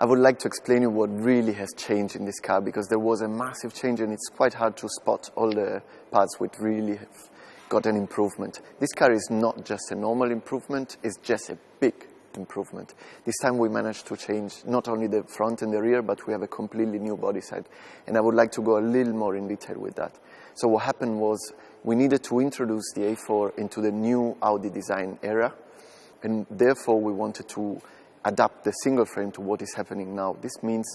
I would like to explain you what really has changed in this car, because there was a massive change and it's quite hard to spot all the parts which really have got an improvement. This car is not just a normal improvement, it's just a big improvement. This time we managed to change not only the front and the rear, but we have a completely new body side. And I would like to go a little more in detail with that. So what happened was we needed to introduce the A4 into the new Audi design era, and therefore we wanted to adapt the single frame to what is happening now. This means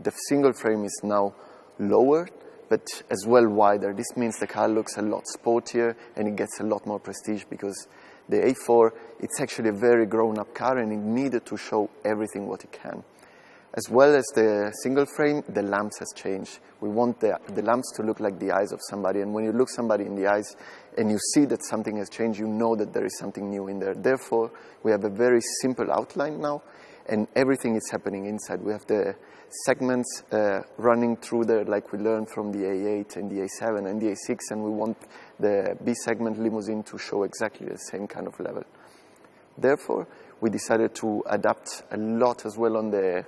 the single frame is now lower, but as well wider. This means the car looks a lot sportier and it gets a lot more prestige, because the A4, it's actually a very grown-up car and it needed to show everything what it can. As well as the single frame, the lamps has changed. We want the lamps to look like the eyes of somebody, and when you look somebody in the eyes and you see that something has changed, you know that there is something new in there. Therefore, we have a very simple outline now, and everything is happening inside. We have the segments running through there like we learned from the A8 and the A7 and the A6, and we want the B segment limousine to show exactly the same kind of level. Therefore, we decided to adapt a lot as well on the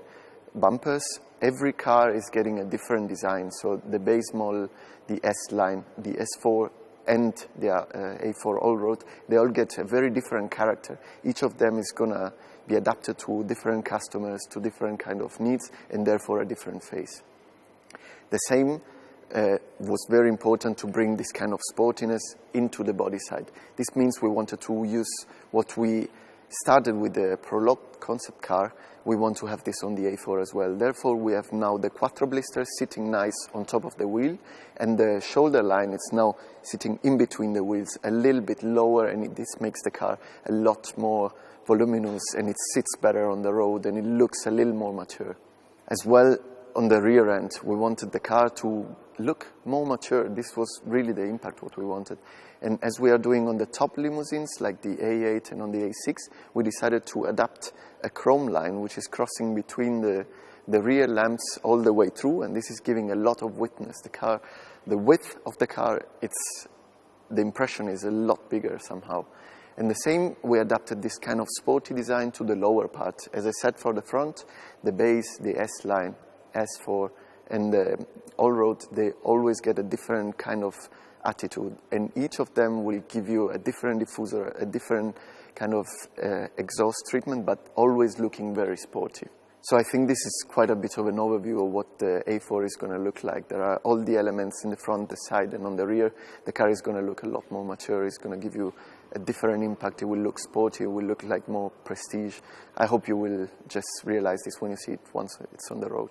bumpers. Every car is getting a different design, so the base model, the S-Line, the S4 and the A4 all-road, they all get a very different character. Each of them is gonna be adapted to different customers, to different kind of needs, and therefore a different face. The same was very important to bring this kind of sportiness into the body side. This means we wanted to use what we started with the Prologue concept car. We want to have this on the A4 as well. Therefore, we have now the Quattro blisters sitting nice on top of the wheel, and the shoulder line is now sitting in between the wheels, a little bit lower, and this makes the car a lot more voluminous, and it sits better on the road, and it looks a little more mature. As well, on the rear end, we wanted the car to look more mature. This was really the impact what we wanted. And as we are doing on the top limousines, like the A8 and on the A6, we decided to adapt a chrome line, which is crossing between the rear lamps all the way through, and this is giving a lot of width. The width of the car, the impression is a lot bigger somehow. And the same, we adapted this kind of sporty design to the lower part. As I said, for the front, the base, the S-Line, S4, and the all-road, they always get a different kind of attitude, and each of them will give you a different diffuser, a different kind of exhaust treatment, but always looking very sporty. So I think this is quite a bit of an overview of what the A4 is going to look like. There are all the elements in the front, the side, and on the rear. The car is going to look a lot more mature. It's going to give you a different impact. It will look sporty. It will look like more prestige. I hope you will just realize this when you see it once it's on the road.